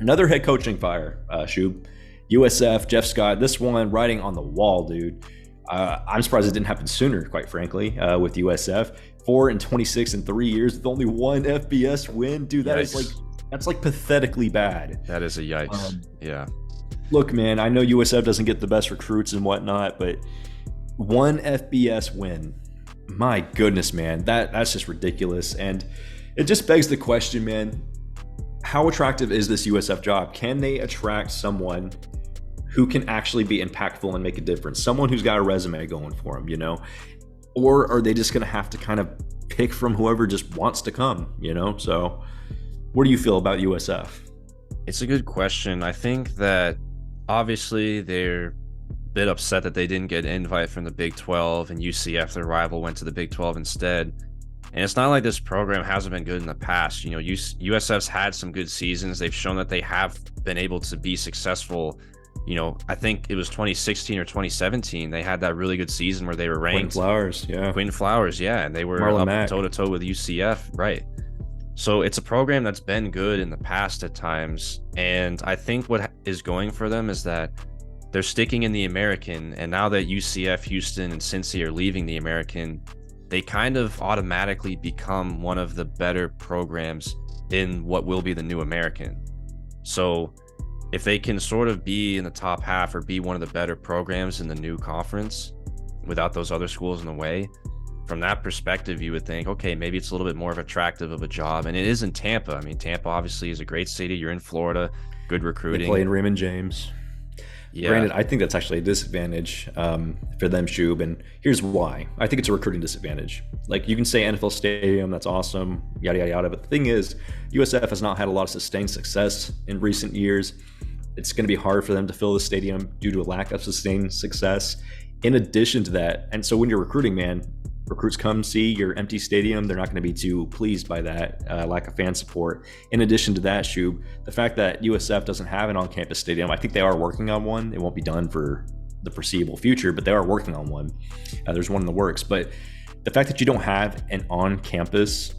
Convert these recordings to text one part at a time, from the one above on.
Another head coaching fire, Shoob. USF, Jeff Scott, this one writing on the wall, dude. I'm surprised it didn't happen sooner, quite frankly, with USF. 4-26 in 3 years with only one FBS win. Dude, that's like pathetically bad. That is a yikes. Yeah. Look, man, I know USF doesn't get the best recruits and whatnot, but one FBS win, my goodness, man, that's just ridiculous. And it just begs the question, man, how attractive is this USF job? Can they attract someone who can actually be impactful and make a difference? Someone who's got a resume going for them, Or are they just going to have to kind of pick from whoever just wants to come, So what do you feel about USF? It's a good question. I think that obviously they're a bit upset that they didn't get an invite from the Big 12 and UCF, their rival, went to the Big 12 instead. And it's not like this program hasn't been good in the past. USF's had some good seasons. They've shown that they have been able to be successful. I think it was 2016 or 2017. They had that really good season where they were ranked. Quinn Flowers, yeah. And they were Marlon up Mack. toe-to-toe with UCF, right. So it's a program that's been good in the past at times. And I think what is going for them is that they're sticking in the American. And now that UCF, Houston, and Cincy are leaving the American, they kind of automatically become one of the better programs in what will be the new American. So if they can sort of be in the top half or be one of the better programs in the new conference without those other schools in the way, from that perspective, you would think, okay, maybe it's a little bit more of attractive of a job. And it is in Tampa. I mean, Tampa obviously is a great city. You're in Florida, good recruiting. They play in Raymond James. Yeah. Granted, I think that's actually a disadvantage for them, Shoob, and here's why. I think it's a recruiting disadvantage. Like, you can say NFL Stadium, that's awesome, yada, yada, yada, but the thing is, USF has not had a lot of sustained success in recent years. It's going to be hard for them to fill the stadium due to a lack of sustained success. In addition to that, and so when you're recruiting, man, recruits come see your empty stadium. They're not going to be too pleased by that lack of fan support. In addition to that, Shoob, the fact that USF doesn't have an on-campus stadium, I think they are working on one. It won't be done for the foreseeable future, but they are working on one. There's one in the works. But the fact that you don't have an on-campus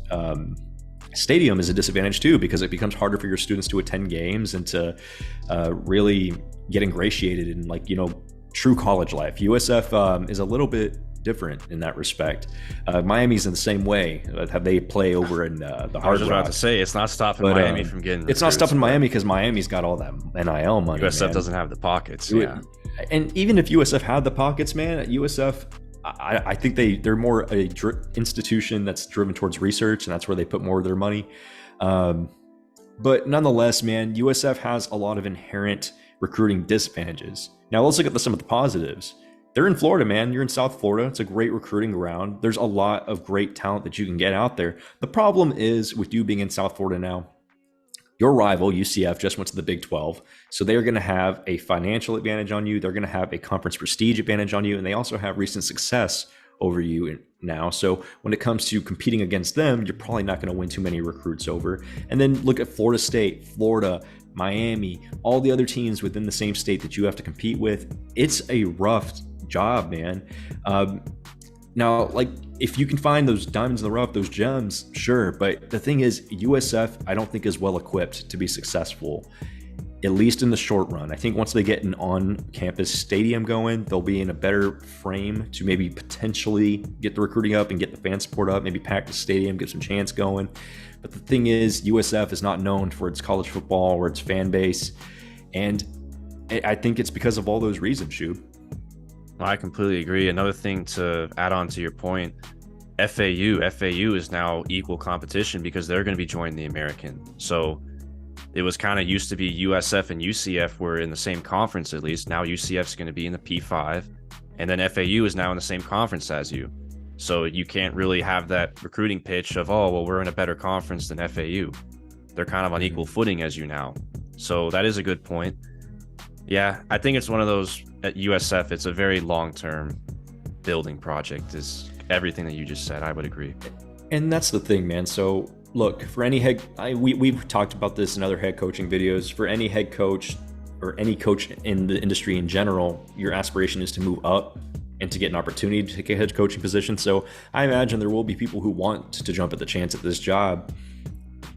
stadium is a disadvantage too, because it becomes harder for your students to attend games and to really get ingratiated in true college life. USF is a little bit different in that respect. Miami's in the same way. Have they play over in the Hard Rock? I was just about to say, it's not stopping Miami from getting. It's not stopping Miami because Miami's got all that NIL money. USF doesn't have the pockets. Yeah, and even if USF had the pockets, man, USF, I think they're more a institution that's driven towards research, and that's where they put more of their money. But nonetheless, man, USF has a lot of inherent recruiting disadvantages. Now let's look at some of the positives. They're in Florida, man. You're in South Florida. It's a great recruiting ground. There's a lot of great talent that you can get out there. The problem is with you being in South Florida now, your rival, UCF, just went to the Big 12. So they're going to have a financial advantage on you. They're going to have a conference prestige advantage on you. And they also have recent success over you now. So when it comes to competing against them, you're probably not going to win too many recruits over. And then look at Florida State, Florida, Miami, all the other teams within the same state that you have to compete with. It's a rough job, man. Now, if you can find those diamonds in the rough, those gems, sure. But the thing is, USF, I don't think is well equipped to be successful, at least in the short run. I think once they get an on-campus stadium going, they'll be in a better frame to maybe potentially get the recruiting up and get the fan support up, maybe pack the stadium, get some chants going. But the thing is, USF is not known for its college football or its fan base. And I think it's because of all those reasons, Shoob. I completely agree. Another thing to add on to your point, FAU is now equal competition because they're going to be joining the American. So it was kind of used to be USF and UCF were in the same conference at least. Now UCF is going to be in the P5, and then FAU is now in the same conference as you. So you can't really have that recruiting pitch of, oh, well, we're in a better conference than FAU. They're kind of on equal footing as you now. So that is a good point. Yeah, I think it's one of those at USF. It's a very long-term building project is everything that you just said. I would agree. And that's the thing, man. So look, for any we've talked about this in other head coaching videos. For any head coach or any coach in the industry in general, your aspiration is to move up and to get an opportunity to take a head coaching position. So I imagine there will be people who want to jump at the chance at this job.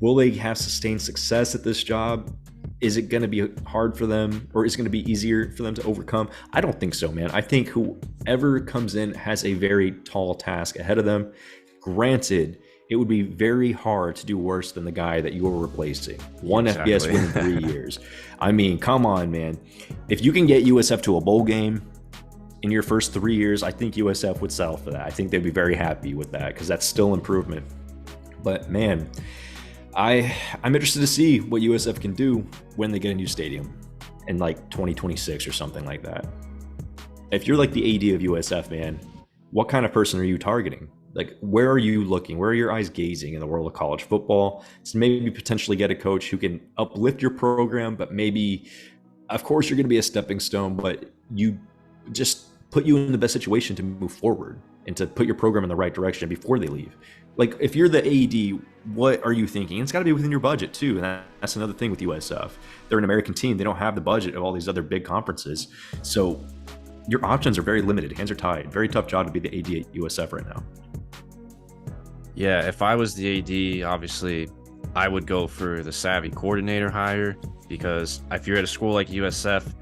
Will they have sustained success at this job? Is it going to be hard for them, or is it going to be easier for them to overcome? I don't think so, man. I think whoever comes in has a very tall task ahead of them. Granted, it would be very hard to do worse than the guy that you are replacing. One Exactly. FBS win in 3 years. I mean, come on, man. If you can get USF to a bowl game in your first 3 years, I think USF would settle for that. I think they'd be very happy with that, because that's still improvement. But man, I'm interested to see what USF can do when they get a new stadium in like 2026 or something like that. If you're like the AD of USF, man, what kind of person are you targeting? Like, where are you looking? Where are your eyes gazing in the world of college football? So maybe potentially get a coach who can uplift your program, but maybe, of course, you're going to be a stepping stone, but you just put you in the best situation to move forward and to put your program in the right direction before they leave. Like, if you're the AD, what are you thinking? It's got to be within your budget too. And that's another thing with USF. They're an American team. They don't have the budget of all these other big conferences. So your options are very limited. Hands are tied. Very tough job to be the AD at USF right now. Yeah, if I was the AD, obviously, I would go for the savvy coordinator hire, because if you're at a school like USF,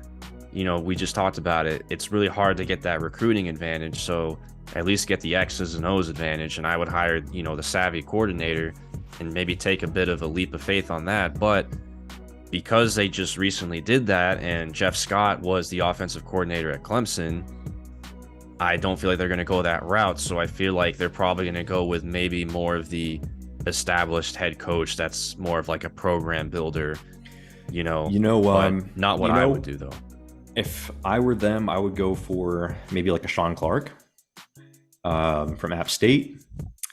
we just talked about it, it's really hard to get that recruiting advantage. So at least get the X's and O's advantage. And I would hire, the savvy coordinator and maybe take a bit of a leap of faith on that. But because they just recently did that, and Jeff Scott was the offensive coordinator at Clemson, I don't feel like they're going to go that route. So I feel like they're probably going to go with maybe more of the established head coach that's more of like a program builder, not what I would do though. If I were them, I would go for maybe like a Sean Clark from App State,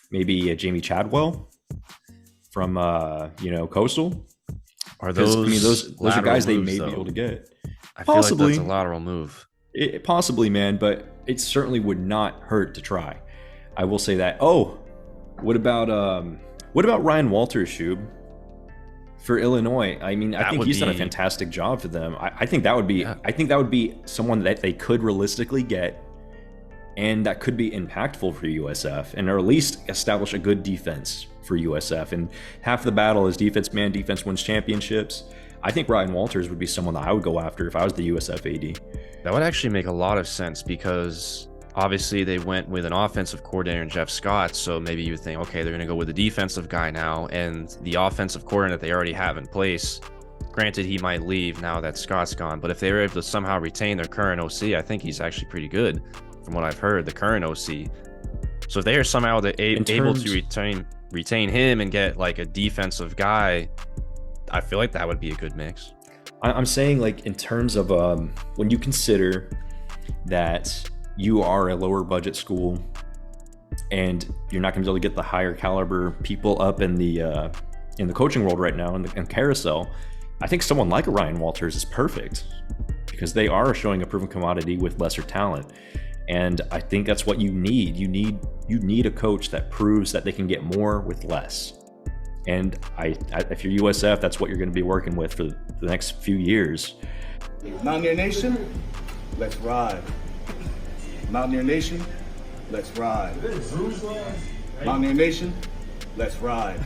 maybe a Jamie Chadwell from Coastal. Are those those are guys they may though? Be able to get. I feel like that's a lateral move. Possibly, man, but it certainly would not hurt to try. I will say that. Oh, what about Ryan Walters, Shoob, for Illinois? I mean, I think he's done a fantastic job for them. I think that would be. Yeah. I think that would be someone that they could realistically get, and that could be impactful for USF, and or at least establish a good defense for USF. And half the battle is defense, man. Defense wins championships. I think Ryan Walters would be someone that I would go after if I was the USF AD. That would actually make a lot of sense, because obviously they went with an offensive coordinator in Jeff Scott. So maybe you would think, okay, they're going to go with a defensive guy now, and the offensive coordinator that they already have in place. Granted, he might leave now that Scott's gone, but if they were able to somehow retain their current OC, I think he's actually pretty good from what I've heard, the current OC. So if they are somehow able to retain him and get like a defensive guy, I feel like that would be a good mix. I'm saying, like, in terms of when you consider that you are a lower budget school and you're not going to be able to get the higher caliber people up in the coaching world right now in carousel, I think someone like a Ryan Walters is perfect, because they are showing a proven commodity with lesser talent. And I think that's what you need. You need a coach that proves that they can get more with less. And if you're USF, that's what you're going to be working with for the next few years. Mountaineer Nation, let's ride. Mountaineer Nation, let's ride. Mountaineer Nation, let's ride.